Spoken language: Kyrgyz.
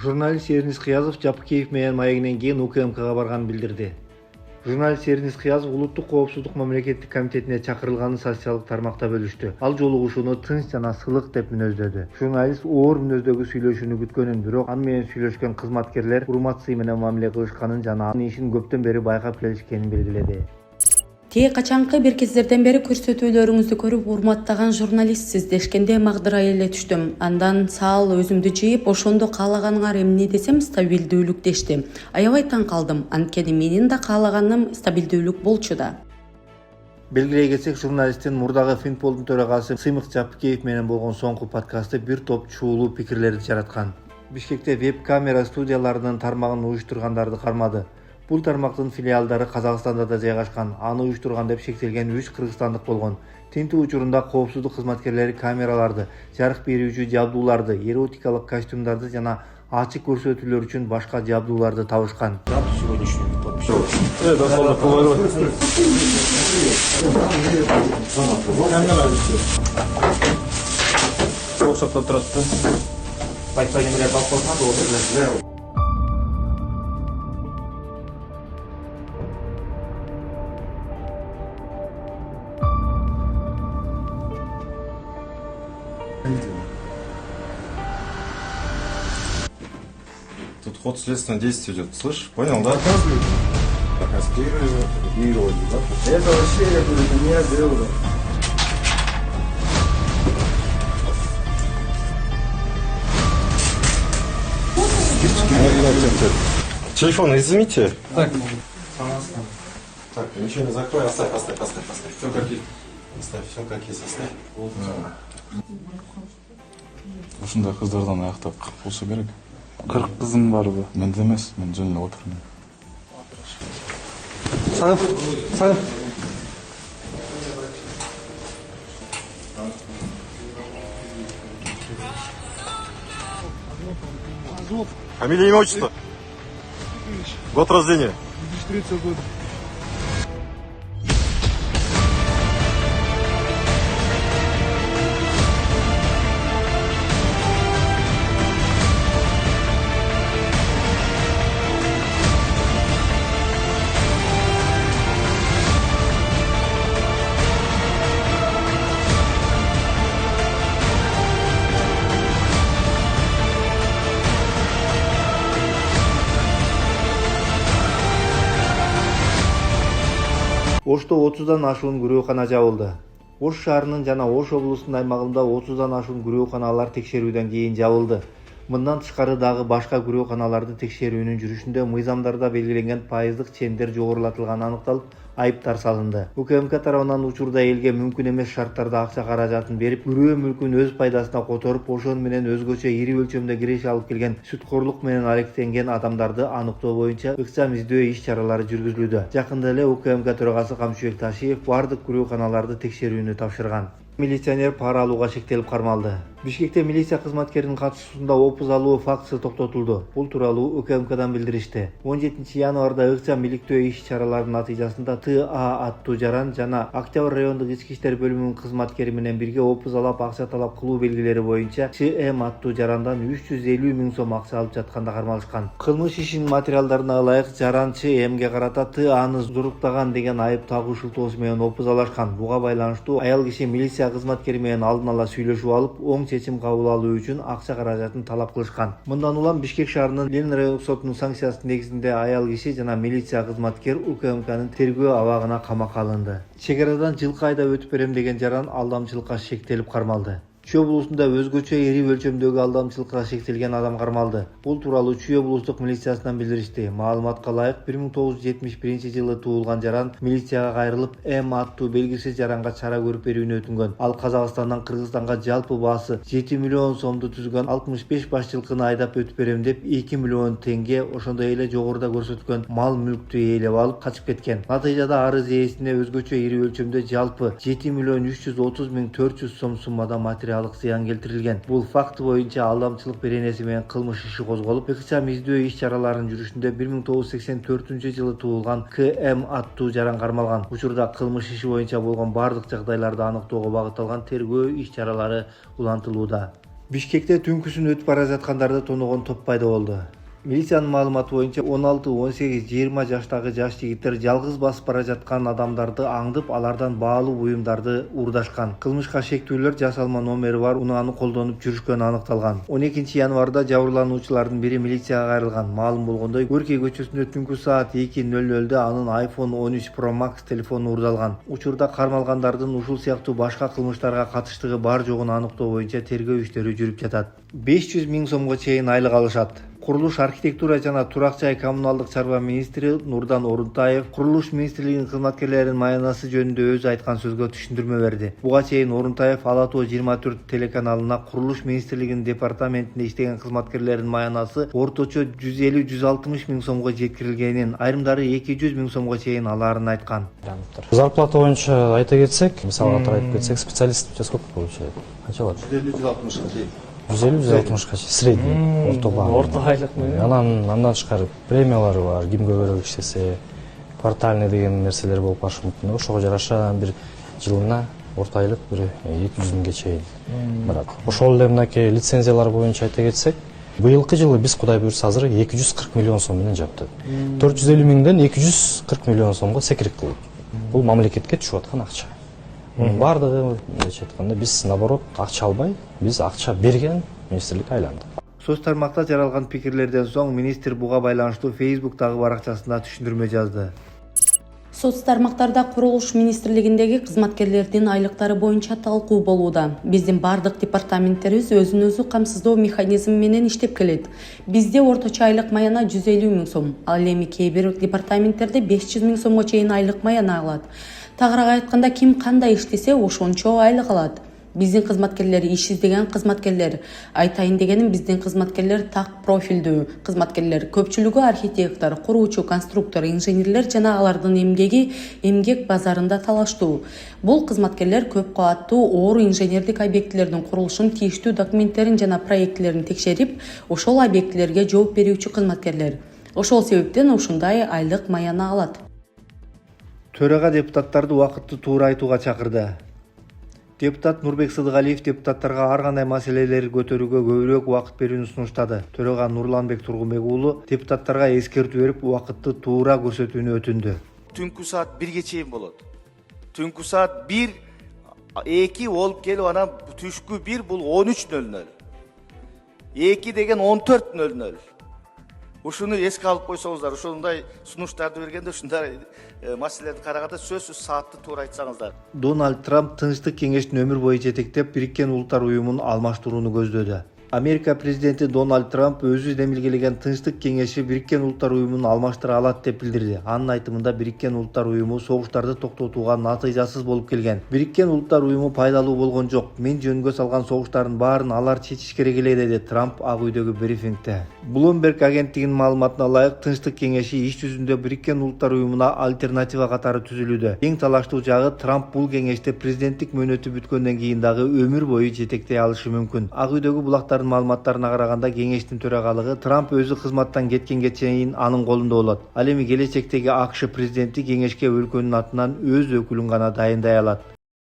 Журналист Эрнис Кыязов Жапыкеев менен маегинен кийин УКМКга барганын билдирди. Журналист Эрнис Кыязов Улуттук коопсуздук мамлекеттик комитетине чакырылганын социалдык тармакта бөлүштү. Ал жолугушууну тынч жана сылык деп мүнөздөдү. Журналист оор мүнөздөгү сүйлөшүүнү күткөнүн, бирок аны менен сүйлөшкөн кызматкерлер урмат-сый менен мамиле кылышканын жана анын ишин көптөн бери байкап келишкенин белгиледи. Те качанкы бир кездерден бери көрсөтүүлөрүңүздү көрүп урматтаган журналистсиз дешкенде магдыра эле түштүм. Андан саал өзүмдү жыйып, ошондо каалаганыңар эмне десем стабилдүүлүк дешти. Аябай таң калдым. Анткени менин да каалаганым стабилдүүлүк болчу да. Белгилей кетсек, журналисттин мурдагы Финполдун төрагасы Сыймык Жапыкеев менен болгон соңку подкасты бир топ чуулуу пикирлерди жараткан. Бишкекте веб-камера студияларынын тармагын уюштургандарды кармады. Бул тармактын филиалдары Казакстанда да жайгашкан. Аны уюштурган деп шектелген 3 кыргызстандык болгон. Тинтүү учурунда коопсуздук кызматкерлери камераларды, жарык берүүчү жабдууларды, эротикалык костюмдарды жана ачык көрсөтүүлөр үчүн башка жабдууларды табышкан. Тут ход следственного действия идет. Слышь, понял, да? Кастрируют, да? Это вообще, я говорю, это не дело. Телефон изымите. Так. Так, ничего не закрой, оставь. Все как есть. Оставь. Ушундай кыздардан аяктап болсо керек. 40 кызым барбы? Менде эмес, мен жөн эле отурмун. Саңып. Фамилия, имя, отчество? Год рождения? 2003 год. Ошто 30дан ашуун күрөөкана жабылды. Ош шаарынын жана Ош облусунун аймагында 30дан ашуун күрөөканалар текшерүүдөн кийин жабылды. Мындан тышкары дагы башка күрөөканаларды текшерүүнүн жүрүшүндө мыйзамдарда белгиленген пайыздык чендер жогорулатылганы аныкталып, айыптар салынды. УКМК тарабынан учурда элге мүмкүн эмес шарттарда акча каражатын берип, күрөө мүлкүн өз пайдасына которуп, ошон менен өзгөчө ири өлчөмдө киреше алып келген, сүткорлук менен алектенген адамдарды аныктоо боюнча ыкчам издөө иш-чаралары жүргүзүлүүдө. Жакында эле УКМК төрагасы Камчыбек Ташиев бардык күрөөканаларды текшерүүнү тапшырган. Милиционер пара алууга шектелип кармалды. Бишкекте милиция кызматкеринин катышуусунда опуз алуу фактысы токтотулду. Бул тууралуу УКМКдан билдиришти. 17 январда ыкчам иликтөө иш-чараларынын натыйжасында ТА аттуу жаран жана Октябрь райондук ички иштер бөлүмүнүн кызматкери менен бирге опуз алап акча талап кылуу белгилери боюнча ЧМ аттуу жарандан 350 000 сом акча алып жатканда кармалышкан. Кылмыш ишинин материалдарына ылайык жаран ЧМге карата ТАны зуруктаган деген айып тагуу шылтоосу менен опуз алышкан. Буга байланыштуу аял киши милиция кызматкери менен алдын ала сүйлөшүп алып, оң чечим кабыл алуу үчүн акча каражатын талап кылышкан. Мындан улам Бишкек шаарынын Ленин райондук сотунун санкциясы негизинде аял киши жана милиция кызматкер УКМКнын тергөө абагына камакка алынды. Чек арадан жылкы айдап өтүп берем деген жаран алдамчылыкка шектелип кармалды. Чүй облусунда өзгөчө ири өлчөмдөгү алдамчылыкка шектелген адам кармалды. Бул тууралуу Чүй облустук милициясынан билдиришти. Маалыматка ылайык 1971-жылы туулган жаран милицияга кайрылып, М аттуу белгисиз жаранга чара көрүп берүүнү өтүнгөн. Ал Казакстандан Кыргызстанга жалпы баасы 7 миллион сомду түзгөн 65 баш жылкыны айдап өтүп берем деп 2 миллион теңге, ошондой эле жогоруда көрсөткөн мал мүлктү ээлеп алып качып кеткен. Натыйжада арыз ээсине өзгөчө ири өлчөмдө жалпы 7 миллион 330 400 сом суммада материалдык зыян келтирилген. Бул факты боюнча алдамчылык беренеси менен кылмыш иши козголуп, ыкчам издөө иш-чараларынын жүрүшүндө 1984-жылы туулган КМ аттуу жаран кармалган. Учурда кылмыш иши боюнча болгон бардык жагдайларды аныктоого багытталган тергөө иш-чаралары улантылууда. Бишкекте түнкүсүн өтүп бара жаткандарды тоногон топ пайда болду. Милициянын маалыматы боюнча 16, 18, 20 жаштагы жаш жигиттер жалгыз басып бара жаткан адамдарды аңдып, алардан баалуу буюмдарды уурдашкан. Кылмышка шектүүлөр жасалма номери бар унааны колдонуп жүрүшкөнү аныкталган. 12 январда жабырлануучулардын бири милицияга кайрылган. Маалым болгондой, Көркей көчөсүндө түнкү саат 2:00 анын iPhone 13 Pro Max телефону уурдалган. Учурда кармалгандардын ушул сыяктуу башка кылмыштарга катыштыгы бар жогун аныктоо боюнча тергөө иштери жүрүп жатат. 500 000 сомго чейин айлык алышат. Курулуш, архитектура жана турак жай коммуналдык чарба министри Нурдан Орунтаев Курулуш министрлигинин кызматкерлеринин маянасы жөнүндө өзү айткан сөзгө түшүндүрмө берди. Буга чейин Орунтаев Ала Тоо 24 телеканалына Курулуш министрлигинин департаментинде иштеген кызматкерлеринин маянасы орточо 150-160 000 сомго жеткирилгенин, айрымдары 200 000 сомго чейин алаарын айткан. Зарплата боюнча айта кетсек, мисалы катары айтып кетсек, специалист сколько получает? Канча алат? 150-160 чейин. 150-160 средний орто айлык. Андан тышкары премиялары бар, кимге көбүрөөк иштесе, квартальный деген нерселер болуп калышы мүмкүн. Ошого жараша бир жылына орто айлык бир 200 000ге чейин барат. Ошол эле мынакей лицензиялар боюнча айта кетсек, быйылкы жылы биз Кудай буйрса азыр 240 миллион сом менен жаптык. 450 миңден 240 миллион сомго секирик кылып. Бул мамлекетке түшүп аткан акча. Мунун бардыгы мындайча айтканда биз наоборот акча албай, биз акча берген министрликке айландык. Соц тармакта жаралган пикирлерден соң министр буга байланыштуу Facebook'тагы баракчасында түшүндүрмө жазды. Соц тармактарда Курулуш министрлигиндеги кызматкерлердин айлыктары боюнча талкуу болууда. Биздин бардык департаменттерибиз өзүн өзү камсыздоо механизми менен иштеп келет. Бизде орточо айлык маяна 150 000 сом, ал эми кээ бир департаменттерде 500 000 сомго чейин айлык маяна алат. Тагыраак айтканда, ким кандай иштесе ошончо айлык алат. Биздин кызматкерлер иш издеген кызматкерлер. Айтайын дегеним, биздин кызматкерлер так профилдүү кызматкерлер. Көпчүлүгү архитектор, куруучу, конструктор, инженерлер жана алардын эмгеги эмгек базарында талаштуу. Бул кызматкерлер көп кабаттуу оор инженердик объектилердин курулушун, тийиштүү документтерин жана проектлерин текшерип, ошол объектилерге жооп берүүчү кызматкерлер. Ошол себептен ушундай айлык маяна алат. Төрага депутаттарды убакытты туура айтууга чакырды. Депутат Нурбек Сыдыгалиев депутаттарга ар кандай маселелерди көтөрүүгө көбүрөөк убакыт берүүнү сунуштады. Төрага Нурланбек Тургунбек уулу депутаттарга эскертүү берип, убакытты туура көрсөтүүнү өтүндү. Түнкү саат 1ге чейин болот. Түнкү саат 1, 2 болуп келип анан түшкү 1 бул 13:00. 2 деген 14:00. Ушуну эске алып койсоңуздар, ушундай сунуштарды бергенде ушундай маселелерди караганда сөзсүз саатты туура айтсаңыздар. Дональд Трамп Тынчтык кеңештин өмүр бою жетектеп, Бириккен Улуттар уюмун алмаштырууну көздөдү. Америка президенти Дональд Трамп өзү демилгелеген Тынчтык кеңеши Бириккен Улуттар уюмун алмаштыра алат деп билдирди. Анын айтымында Бириккен Улуттар уюму согуштарды токтотууга натыйжасыз болуп келген. Бириккен Улуттар уюму пайдалуу болгон жок. Мен жөнгө салган согуштардын баарын алар чечиш керек эле, деди Трамп Ак үйдөгү брифингде. Bloomberg агенттигинин маалыматына ылайык, Тынчтык кеңеши иш жүзүндө Бириккен Улуттар уюмуна альтернатива катары түзүлүүдө. Эң талаштуу жагы, Трамп бул кеңеште президенттик мөөнөтү бүткөндөн кийин дагы өмүр бою жетектей алышы мүмкүн. Ак үйдөгү булактардын маалыматтарына караганда, кеңештин төрагалыгы Трамп өзү кызматтан кеткенге чейин анын колунда болот. Ал эми келечектеги АКШ президенти кеңешке өлкөнүн атынан өз өкүлүн гана дайындай алат.